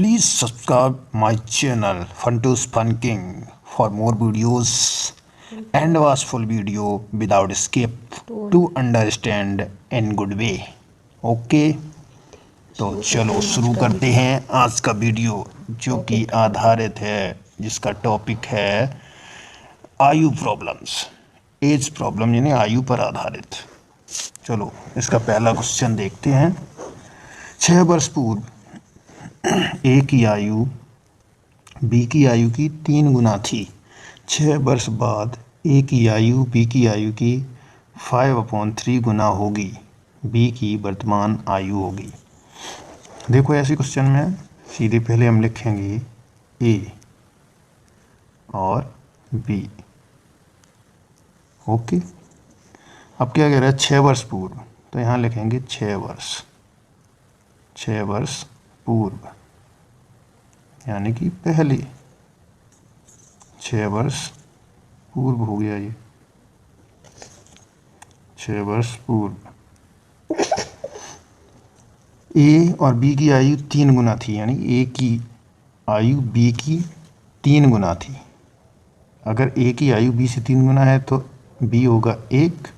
Please subscribe my channel Funtus Fun King for more videos and watch full video without skip to understand in good way. Okay, तो चलो शुरू करते हैं आज का video जो कि आधारित है, जिसका टॉपिक है आयु प्रॉब्लम्स, एज प्रॉब्लम यानी आयु पर आधारित। चलो इसका पहला क्वेश्चन देखते हैं। 6 वर्ष पूर्व ए की आयु बी की आयु की 3 गुना थी। 6 वर्ष बाद ए की आयु बी की आयु की 5/3 गुना होगी। बी की वर्तमान आयु होगी। देखो ऐसे क्वेश्चन में सीधे पहले हम लिखेंगे ए और बी। ओके, अब क्या कह रहा है 6 वर्ष पूर्व, तो यहाँ लिखेंगे 6 वर्ष पूर्व यानी कि पहले। 6 वर्ष पूर्व हो गया ये, 6 वर्ष पूर्व। ए और बी की आयु 3 गुना थी, यानी ए की आयु बी की 3 गुना थी। अगर ए की आयु बी से 3 गुना है तो बी होगा 1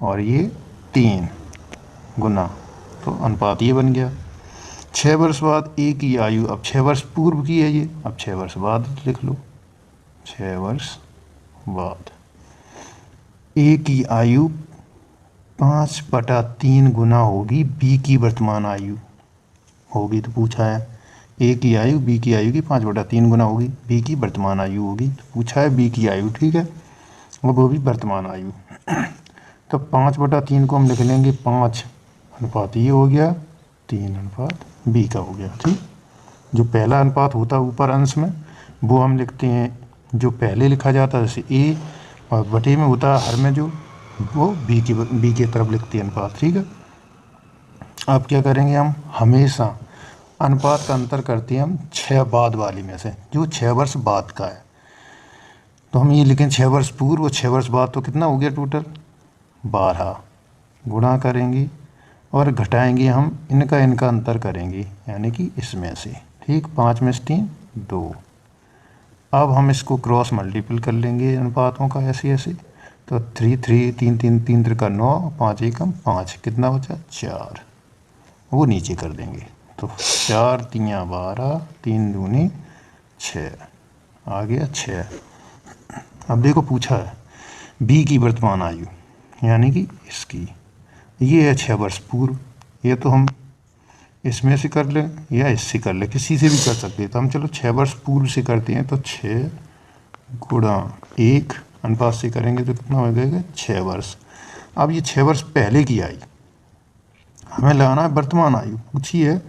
और ये 3 गुना, तो अनुपात ये बन गया। 6 वर्ष बाद ए की आयु, अब 6 वर्ष पूर्व की है ये, अब 6 वर्ष बाद लिख लो। 6 वर्ष बाद ए की आयु 5/3 गुना होगी बी की वर्तमान आयु होगी। तो पूछा है ए की आयु बी की आयु की 5/3 गुना होगी, बी की वर्तमान आयु होगी। तो पूछा है बी की आयु, ठीक है, और वो भी वर्तमान आयु। तो 5/3 को हम लिख लेंगे 5 अनुपात ये हो गया, 3 अनुपात बी का हो गया। ठीक, जो पहला अनुपात होता है ऊपर अंश में वो हम लिखते हैं, जो पहले लिखा जाता है जैसे ए, और बटे में होता है हर में जो, वो बी की तरफ लिखते हैं अनुपात। ठीक है, अब क्या करेंगे हम, हमेशा अनुपात का अंतर करते हैं हम 6 बाद वाली में से, जो 6 वर्ष बाद का है। तो हम ये लिखें 6 वर्ष पूर्व और 6 वर्ष बाद, तो कितना हो गया टोटल 12। गुणा करेंगे और घटाएंगे हम, इनका अंतर करेंगे यानी कि इसमें से। ठीक, 5 में से 3 2। अब हम इसको क्रॉस मल्टीपल कर लेंगे अनुपातों का ऐसे। तो 3 3 3 3 3 3 9, 5 एकम 5, कितना बचा 4, वो नीचे कर देंगे। तो 4 3 12, 3 दूनी 6, आ गया 6। अब देखो पूछा है बी की वर्तमान आयु, यानी कि इसकी, ये है 6 वर्ष पूर्व। ये तो हम इसमें से कर लें या इससे कर लें, किसी से भी कर सकते हैं। तो हम चलो 6 वर्ष पूर्व से करते हैं, तो 6 गुणा 1 अनुपात से करेंगे तो कितना हो जाएगा 6 वर्ष। अब ये 6 वर्ष पहले की आई, हमें लगाना है वर्तमान आयु, पूछी है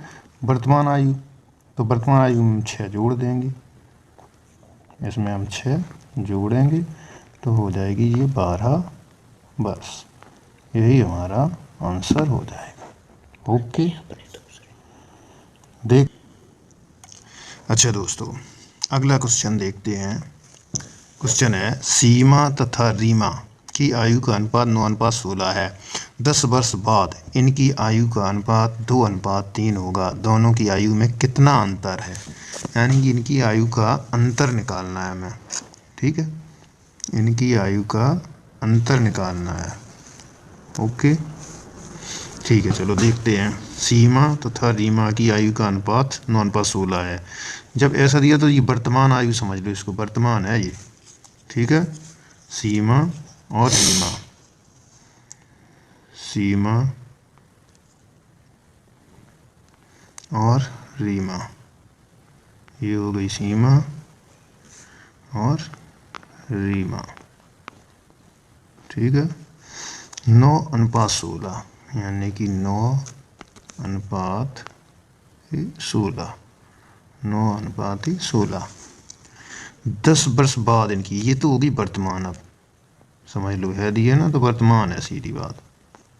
वर्तमान आयु। तो वर्तमान आयु में 6 जोड़ देंगे, इसमें हम 6 जोड़ेंगे तो हो जाएगी ये 12 वर्ष। यही हमारा आंसर हो जाएगा। ओके, देख। अच्छा दोस्तों, अगला क्वेश्चन देखते हैं। क्वेश्चन है सीमा तथा रीमा की आयु का अनुपात 9/16 है। 10 वर्ष बाद इनकी आयु का अनुपात 2/3 होगा। दोनों की आयु में कितना अंतर है, यानी कि इनकी आयु का अंतर निकालना है हमें। ठीक है, इनकी आयु का अंतर निकालना है। ओके, ठीक है, चलो देखते हैं। सीमा तथा रीमा की आयु का अनुपात 9/16 है। जब ऐसा दिया तो ये वर्तमान आयु समझ लो, इसको वर्तमान है ये। ठीक है, सीमा और रीमा, सीमा और रीमा, ये हो गई सीमा और रीमा। ठीक है, 9/16 यानी कि 9/16, 9/16। 10 वर्ष बाद इनकी, ये तो होगी वर्तमान। अब समझ लो, है दिया ना, तो वर्तमान है सीधी बात।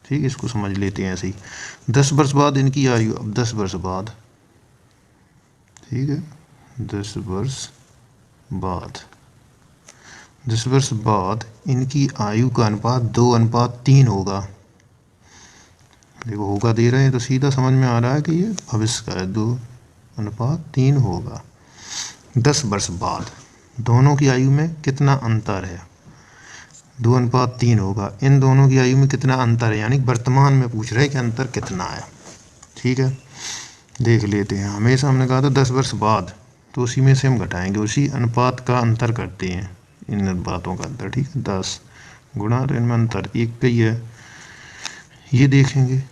ठीक, इसको समझ लेते हैं ऐसे ही। 10 वर्ष बाद इनकी आयु, अब 10 वर्ष बाद, ठीक है, 10 वर्ष बाद, 10 वर्ष बाद इनकी आयु का अनुपात 2/3 होगा। देखो होगा दे रहे हैं तो सीधा समझ में आ रहा है कि ये भविष्य का है। 2 अनुपात 3 होगा। 10 वर्ष बाद दोनों की आयु में कितना अंतर है? 2:3 होगा। इन दोनों की आयु में कितना अंतर है, यानी वर्तमान में पूछ रहे हैं कि अंतर कितना है। ठीक है, देख लेते हैं। हमेशा हमने कहा था 10 वर्ष बाद, तो उसी में से हम घटाएंगे, उसी अनुपात का अंतर करते हैं, इन अनुपातों का अंतर। ठीक है, 10 गुणा, तो इनमें अंतर 1 का ही है, ये देखेंगे।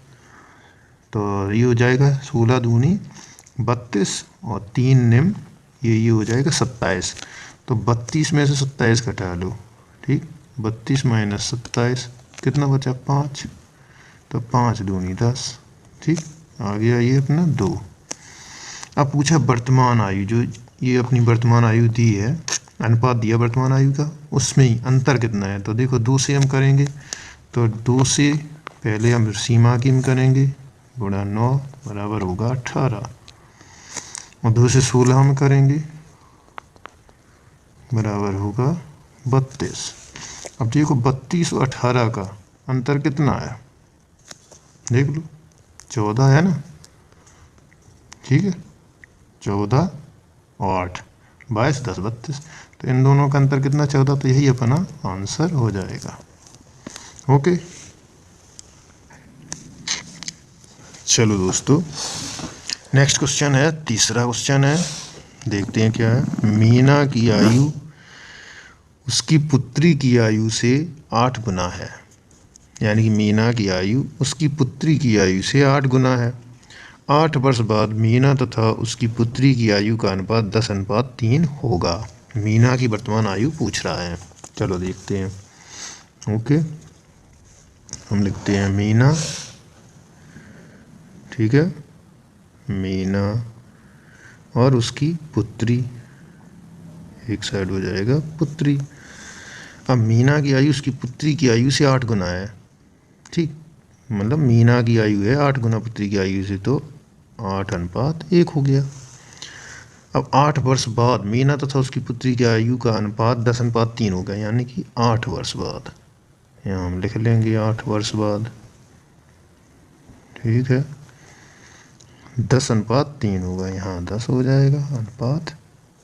तो ये हो जाएगा 16 दूनी 32 और 3 निम, ये हो जाएगा 27। तो 32 में से 27 घटा लो। ठीक, 32 माइनस 27 कितना बचा? 5। तो 5 दूनी 10। ठीक, आ गया ये अपना 2। अब पूछा वर्तमान आयु, जो ये अपनी वर्तमान आयु दी है, अनुपात दिया वर्तमान आयु का, उसमें ही अंतर कितना है। तो देखो 2 से हम करेंगे, तो 2 से पहले हम सीमा की हम करेंगे, गुणा 9 बराबर होगा 18, और 2 से 16 हम करेंगे, बराबर होगा 32। अब देखो 32 और 18 का अंतर कितना है, देख लो, 14 है ना। ठीक है, 14 और 8 22 10 32, तो इन दोनों का अंतर कितना? 14। तो यही अपना आंसर हो जाएगा। ओके, चलो दोस्तों, नेक्स्ट क्वेश्चन है, तीसरा क्वेश्चन है, देखते हैं क्या है। मीना की आयु उसकी पुत्री की आयु से 8 गुना है, यानी कि मीना की आयु उसकी पुत्री की आयु से 8 गुना है। 8 वर्ष बाद मीना तथा उसकी पुत्री की आयु का अनुपात 10:3 होगा। मीना की वर्तमान आयु पूछ रहा है। चलो देखते हैं। ओके, हम लिखते हैं मीना। ठीक है, मीना और उसकी पुत्री, एक साइड हो जाएगा पुत्री। अब मीना की आयु उसकी पुत्री की आयु से 8 गुना है। ठीक, मतलब मीना की आयु है 8 गुना पुत्री की आयु से, तो 8:1 हो गया। अब 8 वर्ष बाद मीना तथा उसकी पुत्री की आयु का अनुपात 10:3 हो गया, यानी कि 8 वर्ष बाद। यहाँ हम लिख लेंगे 8 वर्ष बाद। ठीक है, 10:3 होगा, यहाँ 10 हो जाएगा, अनुपात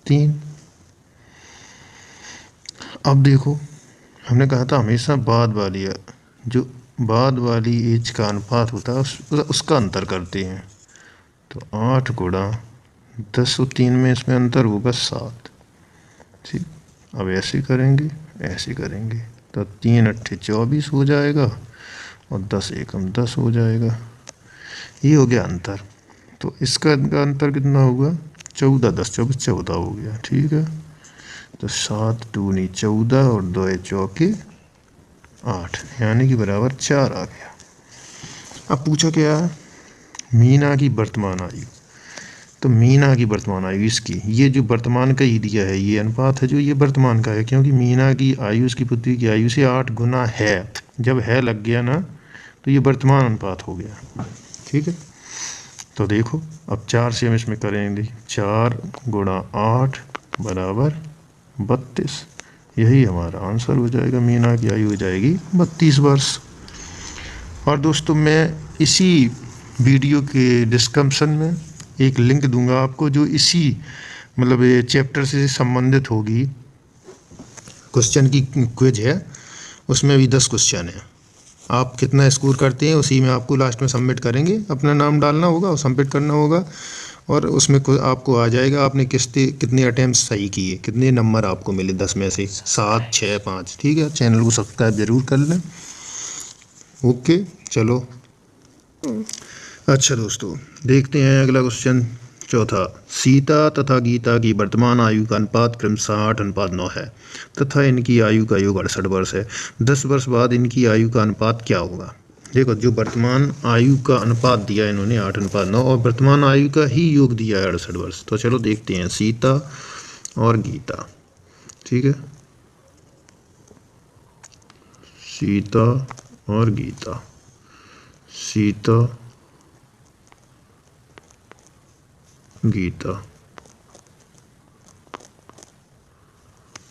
3। अब देखो, हमने कहा था हमेशा बाद वाली, जो बाद वाली एज का अनुपात होता है उसका अंतर करते हैं। तो 8 गुणा 10 और 3 में इसमें अंतर होगा 7। ठीक, अब ऐसे करेंगे, ऐसे करेंगे, तो 3 8 24 हो जाएगा, और 10 एकम 10 हो जाएगा। ये हो गया अंतर। तो इसका अंतर कितना होगा? 14 10 24 14 हो गया। ठीक है, तो 7 दूनी 14 और 2 चौके 8, यानी कि बराबर 4 आ गया। अब पूछा क्या है? मीना की वर्तमान आयु। तो मीना की वर्तमान आयु इसकी, ये जो वर्तमान का ही दिया है, ये अनुपात है जो ये वर्तमान का है, क्योंकि मीना की आयु उसकी पुत्री की आयु से 8 गुना है। जब है लग गया ना, तो ये वर्तमान अनुपात हो गया। ठीक है, तो देखो अब 4 से हम इसमें करेंगे, 4 गुणा 8 बराबर 32। यही हमारा आंसर हो जाएगा। मीना की आयु हो जाएगी 32 वर्ष। और दोस्तों, मैं इसी वीडियो के डिस्क्रिप्शन में एक लिंक दूंगा आपको, जो इसी मतलब ये चैप्टर से संबंधित होगी। क्वेश्चन की क्विज है, उसमें भी 10 क्वेश्चन है। आप कितना स्कोर करते हैं उसी में आपको लास्ट में सबमिट करेंगे, अपना नाम डालना होगा और सबमिट करना होगा, और उसमें आपको आ जाएगा आपने कितने अटैम्प्ट सही किए, कितने नंबर आपको मिले 10 में से 7 6 5। ठीक है, चैनल को सब्सक्राइब जरूर कर लें। ओके, चलो अच्छा दोस्तों, देखते हैं अगला क्वेश्चन, चौथा। सीता तथा गीता की वर्तमान आयु का अनुपात क्रमशः 8:9 है तथा इनकी आयु का योग 68 वर्ष है। 10 वर्ष बाद इनकी आयु का अनुपात क्या होगा? देखो, जो वर्तमान आयु का अनुपात दिया है इन्होंने 8:9, और वर्तमान आयु का ही योग दिया है 68 वर्ष। तो चलो देखते हैं, सीता और गीता। ठीक है, सीता और गीता, सीता गीता।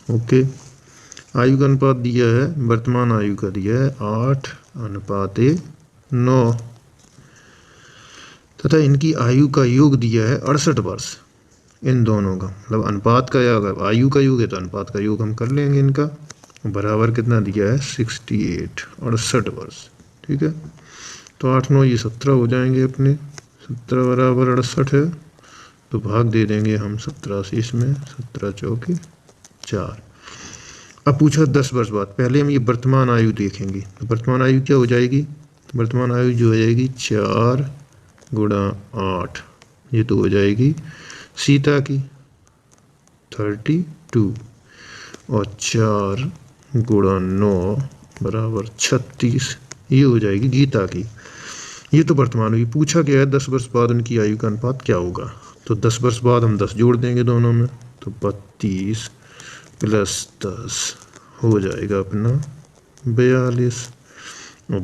ओके, आयु का अनुपात दिया है, वर्तमान आयु का दिया है 8:9। तथा इनकी आयु का योग दिया है 68 वर्ष। इन दोनों का मतलब अनुपात का, या अगर आयु का योग है तो अनुपात का योग हम कर लेंगे इनका, बराबर कितना दिया है 68, 68 वर्ष। ठीक है, तो 8 9 ये 17 हो जाएंगे अपने, 17 बराबर 68 है, तो भाग दे देंगे हम 17 से इसमें, 17 चौके 4। अब पूछा 10 वर्ष बाद, पहले हम ये वर्तमान आयु देखेंगे। तो वर्तमान आयु क्या हो जाएगी, वर्तमान आयु जो हो जाएगी 4 गुणा 8, ये तो हो जाएगी सीता की 32, और 4 गुणा 9 बराबर 36, ये हो जाएगी गीता की। ये तो वर्तमान हुई। पूछा गया है 10 वर्ष बाद उनकी आयु का अनुपात क्या होगा। तो 10 वर्ष बाद हम 10 जोड़ देंगे दोनों में, तो 32 + 10 हो जाएगा अपना 42, और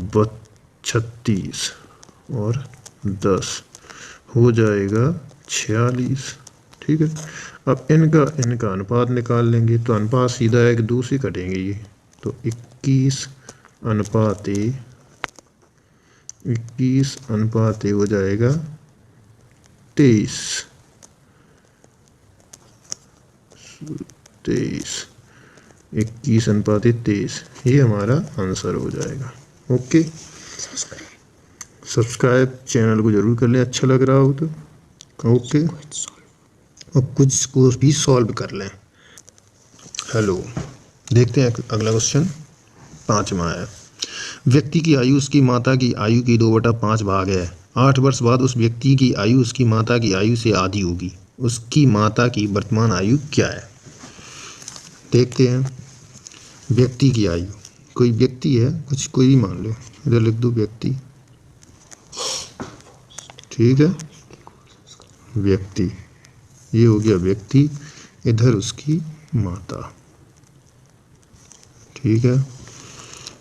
36 और 10 हो जाएगा 46। ठीक है, अब इनका अनुपात निकाल लेंगे। तो अनुपात सीधा 1 2 से कटेंगे ये, तो 21 अनुपात ए हो जाएगा 23, 21 अनुपात 23, ये हमारा आंसर हो जाएगा। ओके, सब्सक्राइब चैनल को जरूर कर लें, अच्छा लग रहा हो तो। ओके, और कुछ को भी सॉल्व कर लें। हेलो, देखते हैं अगला क्वेश्चन 5वां है। व्यक्ति की आयु उसकी माता की आयु की 2/5 भाग है। 8 वर्ष बाद उस व्यक्ति की आयु उसकी माता की आयु से आधी होगी। उसकी माता की वर्तमान आयु क्या है। देखते हैं। व्यक्ति की आयु, कोई व्यक्ति है, कुछ कोई भी मान लो, इधर लिख दो व्यक्ति। ठीक है, व्यक्ति, ये हो गया व्यक्ति, इधर उसकी माता। ठीक है,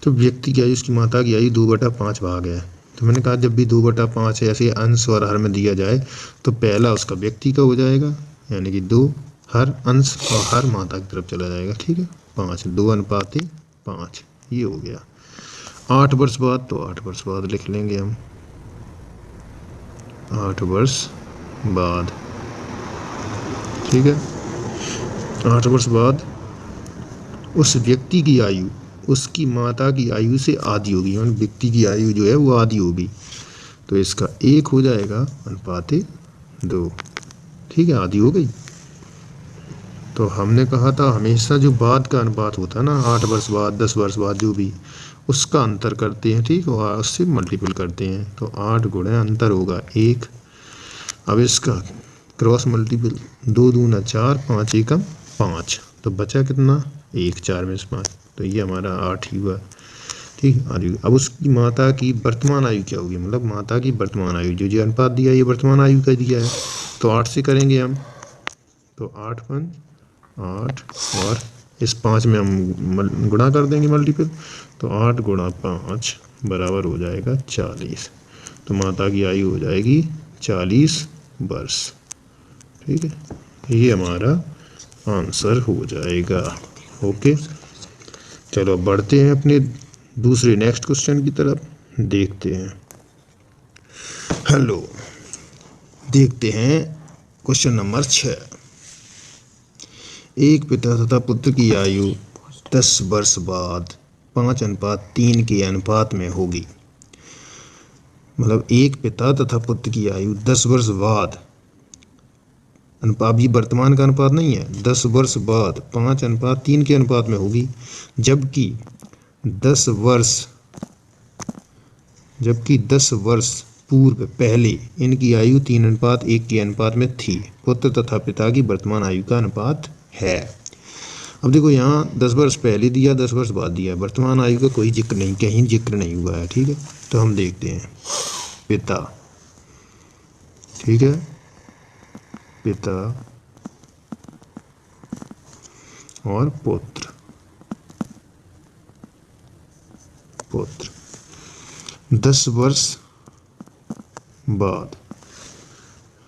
तो व्यक्ति की आयु उसकी माता की आयु 2/5 भाग है। तो मैंने कहा जब भी 2/5 ऐसे अंश और हर में दिया जाए तो पहला उसका व्यक्ति का हो जाएगा, यानी कि 2 हर अंश और हर माता की तरफ चला जाएगा। ठीक है, 5 2 अनुपात 5, ये हो गया। 8 वर्ष बाद, तो 8 वर्ष बाद लिख लेंगे हम, 8 वर्ष बाद। ठीक है, 8 वर्ष बाद उस व्यक्ति की आयु उसकी माता की आयु से आधी होगी, यानी व्यक्ति की आयु जो है वो आधी होगी। तो इसका 1 हो जाएगा अनुपात 2। ठीक है, आधी हो गई। तो हमने कहा था हमेशा जो बाद का अनुपात होता है ना, 8 वर्ष बाद 10 वर्ष बाद जो भी, उसका अंतर करते हैं। ठीक, और उससे मल्टीपल करते हैं। तो 8 गुणा अंतर होगा 1। अब इसका क्रॉस मल्टीपल, 2 दूना 4, 5 एकम 5, तो बचा कितना 1, 4 में से 5, तो ये हमारा 8 ही हुआ। ठीक, अब उसकी माता की वर्तमान आयु क्या होगी, मतलब माता की वर्तमान आयु जो अनुपात दिया है ये वर्तमान आयु का दिया है। तो 8 से करेंगे हम, तो 8 1 8, और इस 5 में हम गुणा कर देंगे मल्टीपल, तो 8 गुणा 5 बराबर हो जाएगा 40। तो माता की आयु हो जाएगी 40 वर्ष। ठीक है, ये हमारा आंसर हो जाएगा। ओके, चलो अब बढ़ते हैं अपने दूसरे नेक्स्ट क्वेश्चन की तरफ, देखते हैं। हेलो, देखते हैं क्वेश्चन नंबर 6। एक पिता तथा पुत्र की आयु 10 वर्ष बाद 5:3 के अनुपात में होगी। मतलब एक पिता तथा पुत्र की आयु 10 वर्ष बाद, अभी वर्तमान का अनुपात नहीं है, 10 वर्ष बाद 5:3 के अनुपात में होगी। जबकि 10 वर्ष पूर्व पहले इनकी आयु 3:1 के अनुपात में थी। पुत्र तथा पिता की वर्तमान आयु का अनुपात है। अब देखो यहाँ 10 वर्ष पहले दिया, 10 वर्ष बाद दिया, वर्तमान आयु का कोई जिक्र नहीं, कहीं जिक्र नहीं हुआ है। ठीक है, तो हम देखते हैं पिता। ठीक है, पिता और पुत्र, 10 वर्ष बाद,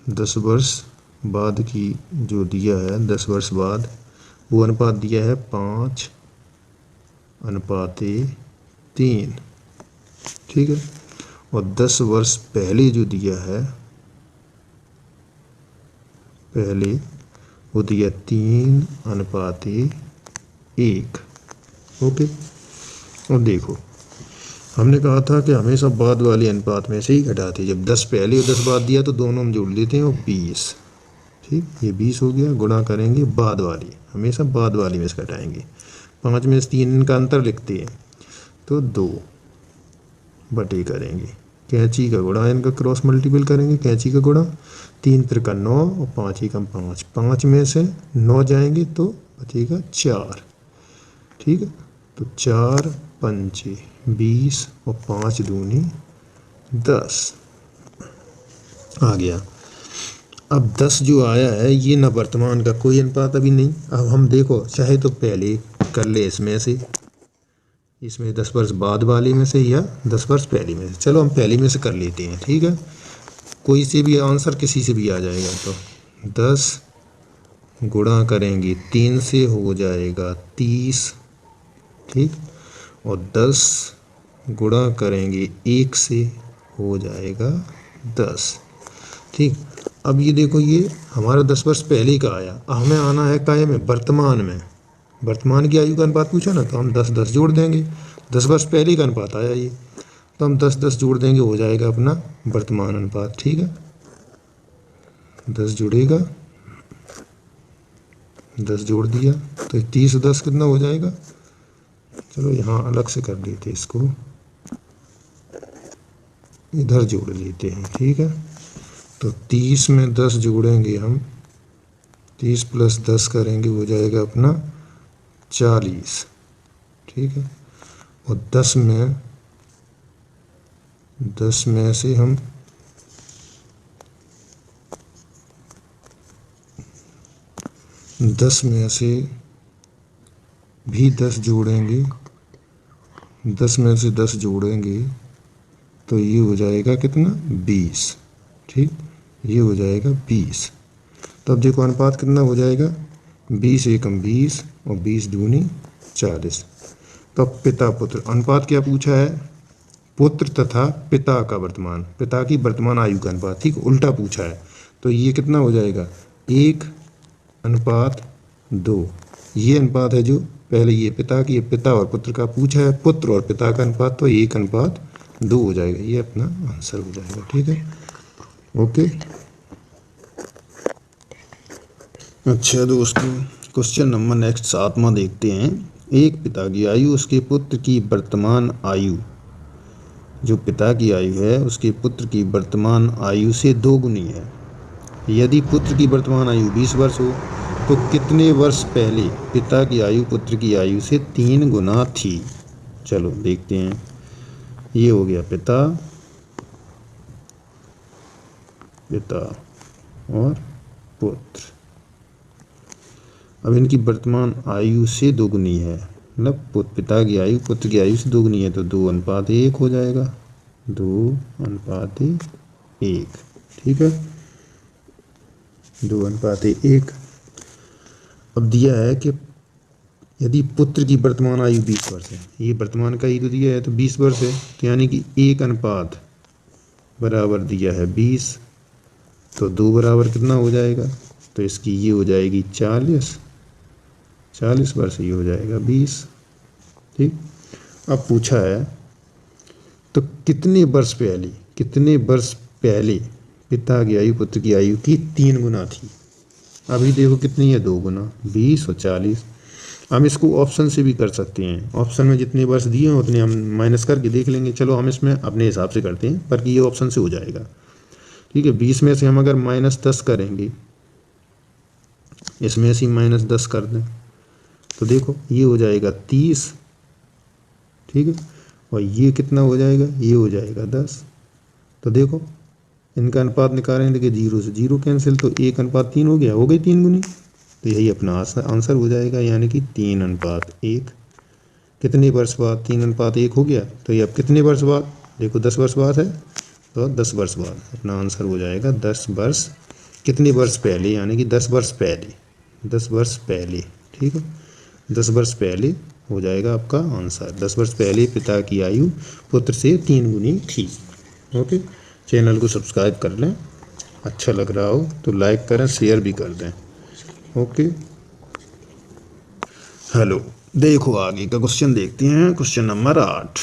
10 वर्ष बाद की जो दिया है, 10 वर्ष बाद वो अनुपात दिया है 5:3। ठीक है, और 10 वर्ष पहले जो दिया है पहले वो दिया 3:1। ओके। और देखो हमने कहा था कि हमेशा बाद वाले अनुपात में से ही घटाते, जब 10 पहले और 10 बाद दिया तो दोनों हम जोड़ लेते हैं और 20। ठीक, ये 20 हो गया, गुणा करेंगे बाद वाली, हमेशा बाद वाली में से घटाएंगे। 5 में से 3 का अंतर लिखते हैं तो 2 बटे करेंगे कैंची का गुणा, इनका क्रॉस मल्टीपल करेंगे, कैंची का गुणा, 3 त्रिका 9 और 5 एकम 5, 5 में से 9 जाएंगे तो बचेगा 4। ठीक है, तो 4 पंचे 20 और 5 दूनी 10 आ गया। अब 10 जो आया है ये न वर्तमान का कोई अनुपात अभी नहीं। अब हम देखो चाहे तो पहले कर ले इसमें 10 वर्ष बाद वाले में से या 10 वर्ष पहले में से। चलो हम पहले में से कर लेते हैं। ठीक है, कोई से भी आंसर किसी से भी आ जाएगा। तो 10 गुणा करेंगे 3 से हो जाएगा 30। ठीक, और 10 गुणा करेंगे 1 से हो जाएगा 10। ठीक, अब ये देखो ये हमारा 10 वर्ष पहले का आया, अब हमें आना है काय में, वर्तमान में। वर्तमान की आयु का अनुपात पूछा ना, तो हम 10 जोड़ देंगे। 10 वर्ष पहले का अनुपात आया ये, तो हम 10 जोड़ देंगे, हो जाएगा अपना वर्तमान अनुपात। ठीक है, 10 जुड़ेगा, 10 जोड़ दिया तो 30 और 10 कितना हो जाएगा। चलो यहाँ अलग से कर लेते इसको, इधर जोड़ लेते हैं। ठीक है, तो 30 में 10 जोड़ेंगे हम, 30 प्लस 10 करेंगे, हो जाएगा अपना 40। ठीक है, और 10 में से हम 10 में से भी 10 जोड़ेंगे, 10 में से 10 जोड़ेंगे तो ये हो जाएगा कितना, 20। ठीक, ये हो जाएगा 20। तो अब देखो अनुपात कितना हो जाएगा, 20 एकम 20 और 20 दूनी 40। तो अब पिता पुत्र अनुपात क्या पूछा है, पुत्र तथा पिता का वर्तमान, पिता की वर्तमान आयु का अनुपात। ठीक, उल्टा पूछा है, तो ये कितना हो जाएगा, 1:2। ये अनुपात है जो पहले ये पिता की, पिता और पुत्र का पूछा है, पुत्र और पिता का अनुपात, तो 1:2 हो जाएगा, ये अपना आंसर हो जाएगा। ठीक है, ओके। अच्छा दोस्तों, क्वेश्चन नंबर नेक्स्ट 7वां देखते हैं। एक पिता की आयु उसके पुत्र की वर्तमान आयु, जो पिता की आयु है उसके पुत्र की वर्तमान आयु से 2 गुनी है। यदि पुत्र की वर्तमान आयु 20 वर्ष हो तो कितने वर्ष पहले पिता की आयु पुत्र की आयु से 3 गुना थी। चलो देखते हैं, ये हो गया पिता और पुत्र। अब इनकी वर्तमान आयु से 2 गुनी है, मतलब पिता की आयु पुत्र की आयु से 2 गुनी है, तो 2:1 हो जाएगा, 2:1। ठीक है, 2:1। अब दिया है कि यदि पुत्र की वर्तमान आयु 20 वर्ष है, ये वर्तमान का ही तो दिया है, तो 20 वर्ष है, तो यानी कि 1 बराबर दिया है 20, तो 2 बराबर कितना हो जाएगा, तो इसकी ये हो जाएगी 40 वर्ष, ये हो जाएगा 20। ठीक, अब पूछा है तो कितने वर्ष पहले पिता की आयु पुत्र की आयु की 3 गुना थी। अभी देखो कितनी है, 2 गुना, 20 और 40। हम इसको ऑप्शन से भी कर सकते हैं, ऑप्शन में जितने वर्ष दिए हैं उतने हम माइनस करके देख लेंगे। चलो हम इसमें अपने हिसाब से करते हैं, पर ये ऑप्शन से हो जाएगा। ठीक है, 20 में से हम अगर -10 करेंगे, इसमें से -10 कर दें तो देखो ये हो जाएगा 30। ठीक है, और ये कितना हो जाएगा, ये हो जाएगा 10। तो देखो इनका अनुपात निकालेंगे, देखिए 0 से 0 कैंसिल, तो 1:3 हो गया, हो गई 3 गुनी, तो यही अपना आंसर हो जाएगा, यानी कि 3:1। कितने वर्ष बाद 3:1 हो गया, तो ये अब कितने वर्ष बाद, देखो 10 वर्ष बाद है, तो 10 वर्ष बाद अपना आंसर हो जाएगा 10 वर्ष। कितने वर्ष पहले, यानी कि 10 वर्ष पहले, 10 वर्ष पहले। ठीक है, 10 वर्ष पहले हो जाएगा आपका आंसर। 10 वर्ष पहले पिता की आयु पुत्र से 3 गुनी थी। ओके, चैनल को सब्सक्राइब कर लें। अच्छा लग रहा हो तो लाइक करें, शेयर भी कर दें। Okay, hello. देखो आगे का क्वेश्चन देखते हैं, क्वेश्चन नंबर 8।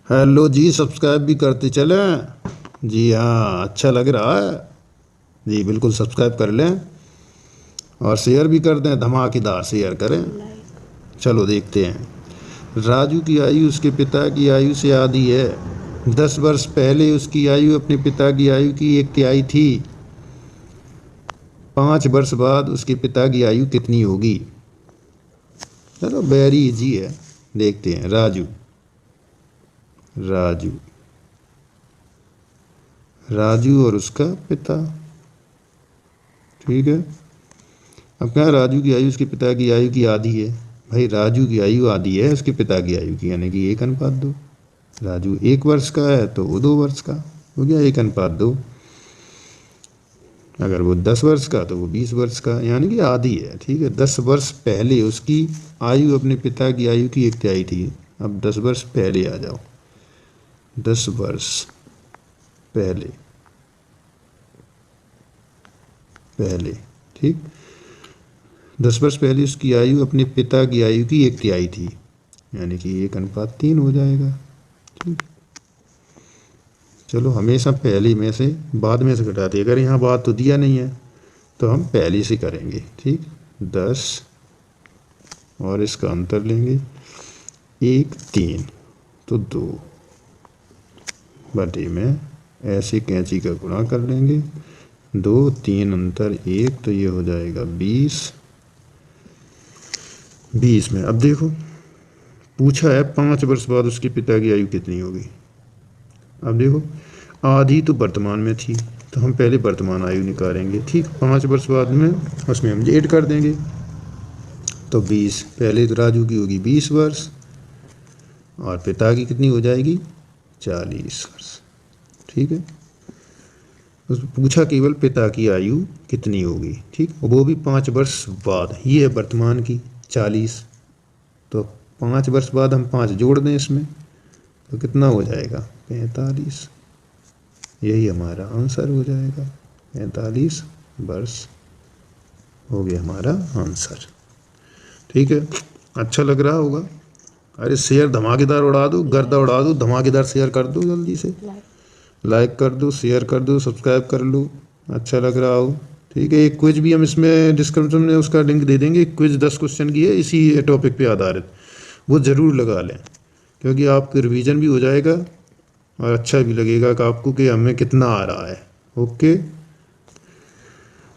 हेलो जी, सब्सक्राइब भी करते चलें। जी हाँ, अच्छा लग रहा है जी, बिल्कुल सब्सक्राइब कर लें और शेयर भी कर दें, धमाकेदार शेयर करें। चलो देखते हैं। राजू की आयु उसके पिता की आयु से आधी है। 10 वर्ष पहले उसकी आयु अपने पिता की आयु की 1/3 थी। 5 वर्ष बाद उसके पिता की आयु कितनी होगी? चलो वेरी इजी है, देखते हैं। राजू, राजू, राजू और उसका पिता, ठीक है। अब क्या, राजू की आयु उसके पिता की आयु की आधी है। भाई राजू की आयु आधी है उसके पिता की आयु की, यानी कि 1:2। राजू 1 वर्ष का है तो वो 2 वर्ष का हो गया, 1:2। अगर वो 10 वर्ष का तो वो 20 वर्ष का, यानी कि आधी है, ठीक है। 10 वर्ष पहले उसकी आयु अपने पिता की आयु की 1/3 थी। अब 10 वर्ष पहले आ जाओ, 10 वर्ष पहले, पहले, ठीक। 10 वर्ष पहले उसकी आयु अपने पिता की आयु की 1/3 थी, यानी कि 1:3 हो जाएगा, ठीक। चलो हमेशा पहले में से बाद में से घटाते, अगर यहाँ बात तो दिया नहीं है तो हम पहले से करेंगे, ठीक। 10 और इसका अंतर लेंगे 1/3 तो 2 बटे में ऐसे कैंची का गुणा कर लेंगे, 2 3 अंतर 1 तो ये हो जाएगा 20। 20 में अब देखो पूछा है 5 वर्ष बाद उसके पिता की आयु कितनी होगी। अब देखो आधी तो वर्तमान में थी तो हम पहले वर्तमान आयु निकालेंगे, ठीक। 5 वर्ष बाद में उसमें हम ऐड कर देंगे तो 20। पहले तो राजू की होगी 20 वर्ष और पिता की कितनी हो जाएगी 40 वर्ष, ठीक है। उसमें पूछा केवल पिता की आयु कितनी होगी, ठीक। वो भी 5 वर्ष बाद, ये है वर्तमान की 40, तो 5 वर्ष बाद हम 5 जोड़ दें इसमें तो कितना हो जाएगा 45। यही हमारा आंसर हो जाएगा, 45 वर्ष हो गया हमारा आंसर, ठीक है। अच्छा लग रहा होगा। अरे शेयर धमाकेदार उड़ा दो, गर्दा उड़ा दो, धमाकेदार शेयर कर दो, जल्दी से लाइक कर दो, शेयर कर दो, सब्सक्राइब कर लो, अच्छा लग रहा हो, ठीक है। एक क्विज भी हम इसमें डिस्क्रिप्शन में उसका लिंक दे देंगे। क्विज 10 क्वेश्चन की है इसी टॉपिक पे आधारित, वो ज़रूर लगा लें क्योंकि आपका रिवीजन भी हो जाएगा और अच्छा भी लगेगा कि आपको कि हमें कितना आ रहा है। ओके,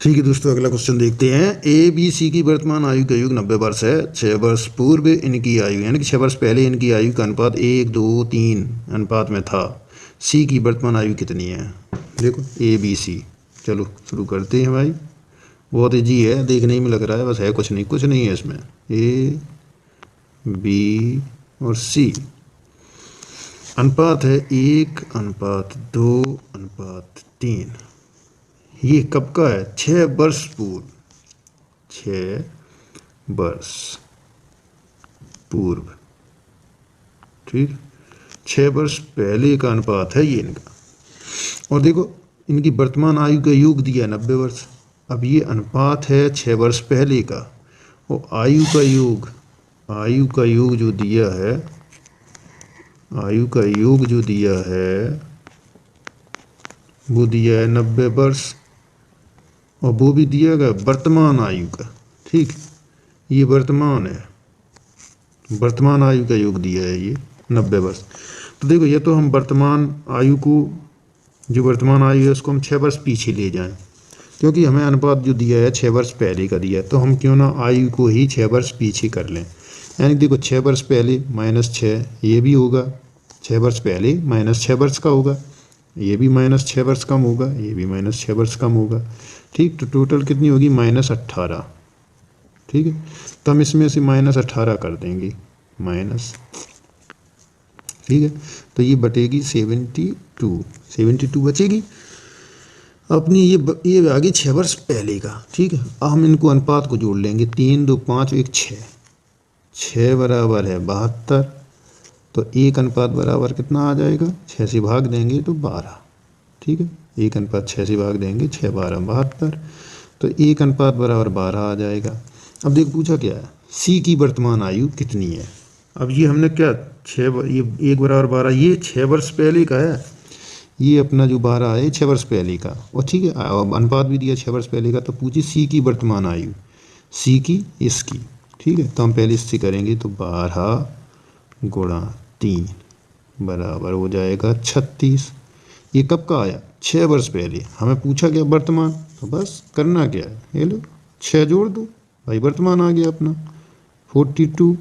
ठीक है दोस्तों, अगला क्वेश्चन देखते हैं। ए बी सी की वर्तमान आयु का योग 90 वर्ष है। 6 वर्ष पूर्व इनकी आयु, यानी कि 6 वर्ष पहले इनकी आयु का अनुपात 1 2 3 अनुपात में था। सी की वर्तमान आयु कितनी है? देखो ए बी सी, चलो शुरू करते हैं भाई। बहुत ईजी है, देखने में लग रहा है बस, है कुछ नहीं, कुछ नहीं है इसमें। ए बी और सी अनुपात है 1:2:3। ये कब का है? 6 वर्ष पूर्व, 6 वर्ष पूर्व, ठीक। 6 वर्ष पहले का अनुपात है ये इनका। और देखो इनकी वर्तमान आयु का योग दिया 90 वर्ष। अब ये अनुपात है 6 वर्ष पहले का, और आयु का योग, आयु का योग जो दिया है, आयु का योग जो दिया है वो दिया है 90 वर्ष, और वो भी दिया गया वर्तमान आयु का, ठीक। ये वर्तमान है, वर्तमान आयु का योग दिया है ये 90 वर्ष। तो देखो ये तो हम वर्तमान आयु को, जो वर्तमान आयु है उसको हम 6 वर्ष पीछे ले जाएं, क्योंकि हमें अनुपात जो दिया है 6 वर्ष पहले का दिया है, तो हम क्यों ना आयु को ही 6 वर्ष पीछे कर लें। यानी देखो 6 वर्ष पहले -6 ये भी होगा, 6 वर्ष पहले -6 वर्ष का होगा, ये भी -6 वर्ष कम होगा, ये भी -6 वर्ष कम होगा, ठीक। तो टोटल कितनी होगी? -18, ठीक है। तो हम इसमें से -18 कर देंगे, माइनस, ठीक है। तो ये बटेगी 72 बचेगी अपनी। ये आ गई 6 वर्ष पहले का, ठीक है। अब हम इनको अनुपात को जोड़ लेंगे, 3 2 5 1 6, 6 बराबर है 72, तो 1 अनुपात बराबर कितना आ जाएगा? 6 से भाग देंगे तो 12, ठीक है। 1:6 से भाग देंगे, 6 12 72, तो 1:12 आ जाएगा। अब देख पूछा क्या है, सी की वर्तमान आयु कितनी है। अब ये हमने क्या ये 1:12, ये 6 वर्ष पहले का है, ये अपना जो 12 है 6 वर्ष पहले का, और ठीक है अनुपात भी दिया 6 वर्ष पहले का। तो पूछिए सी की वर्तमान आयु, सी की इसकी, ठीक है। तो हम पहले इससे करेंगे, तो 12 गुणा 3 बराबर हो जाएगा 36। ये कब का आया, 6 वर्ष पहले। हमें पूछा क्या वर्तमान, तो बस करना क्या है, ये लो 6 जोड़ दो भाई, वर्तमान आ गया अपना 42।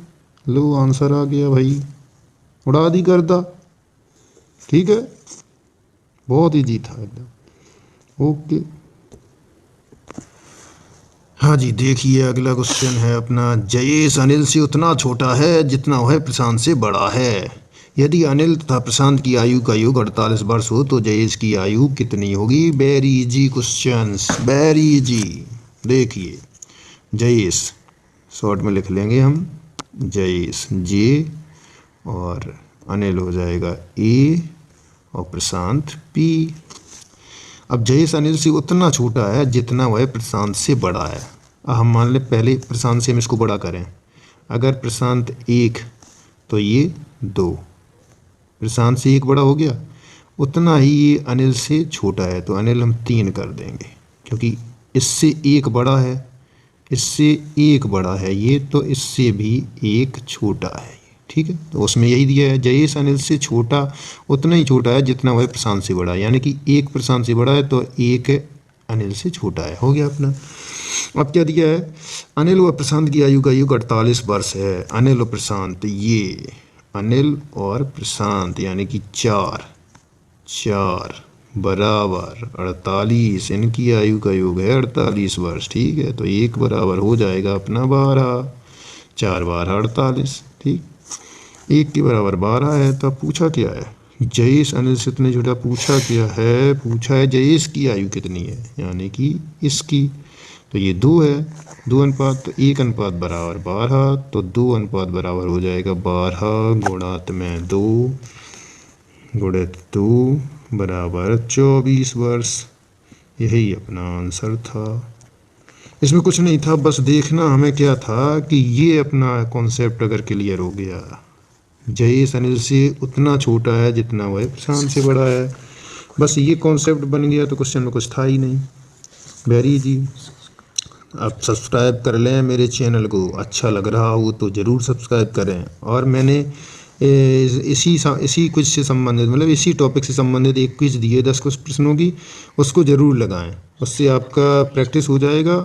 लो आंसर आ गया भाई, उड़ा दी गर्दा, ठीक है, बहुत ईजी था एकदम। ओके, हाँ जी देखिए अगला क्वेश्चन है अपना, जयेश अनिल से उतना छोटा है जितना वह प्रशांत से बड़ा है। यदि अनिल तथा प्रशांत की आयु का योग 48 वर्ष हो तो जयेश की आयु कितनी होगी। Very easy questions, very easy. देखिए जयेश शॉर्ट में लिख लेंगे हम, जयेश जे, और अनिल हो जाएगा ए, और प्रशांत पी। अब जयेश अनिल से उतना छोटा है जितना वह प्रशांत से बड़ा है। अब हम मान लें पहले प्रशांत से हम इसको बड़ा करें, अगर प्रशांत 1 तो ये 2, प्रशांत से 1 बड़ा हो गया, उतना ही ये अनिल से छोटा है, तो अनिल हम 3 कर देंगे, क्योंकि इससे 1 बड़ा है, इससे 1 बड़ा है ये, तो इससे भी 1 छोटा है, ठीक है। तो उसमें यही दिया है, जयेश अनिल से छोटा उतना ही छोटा है जितना वह प्रशांत से बड़ा है, यानी कि 1 प्रशांत से बड़ा है तो 1 अनिल से छोटा है, हो गया अपना। अब क्या दिया है, अनिल व प्रशांत की आयु का योग 48 वर्ष है। अनिल और प्रशांत, ये अनिल और प्रशांत यानी कि 4 बराबर 48, इनकी आयु का योग है 48 वर्ष, ठीक है। तो 1 बराबर हो जाएगा अपना 12, 4 12 48, ठीक, 1 के बराबर 12 है। तो अब पूछा क्या है, जयेश अनिल से इतने छोटा, पूछा क्या है, पूछा है जयेश की आयु कितनी है, यानी कि इसकी। तो ये 2 है, 2 अनुपात, तो 1 अनुपात बराबर 12, तो 2 अनुपात बराबर हो जाएगा 12 गुणित में 2 गुणित 2 बराबर 24 वर्ष। यही अपना आंसर था, इसमें कुछ नहीं था, बस देखना हमें क्या था कि ये अपना कॉन्सेप्ट अगर क्लियर हो गया, जयेश अनिल से उतना छोटा है जितना वह प्रशांत से बड़ा है, बस ये कॉन्सेप्ट बन गया तो क्वेश्चन में कुछ था ही नहीं। वेरी जी, आप सब्सक्राइब कर लें मेरे चैनल को, अच्छा लग रहा हो तो ज़रूर सब्सक्राइब करें। और मैंने इसी क्विज से संबंधित, मतलब इसी टॉपिक से संबंधित एक क्विज दिए 10 कुछ प्रश्नों की, उसको ज़रूर लगाएं, उससे आपका प्रैक्टिस हो जाएगा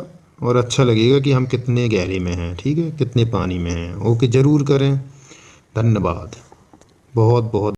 और अच्छा लगेगा कि हम कितने गहरे में हैं, ठीक है, कितने पानी में हैं। ओके, ज़रूर करें। धन्यवाद, बहुत बहुत।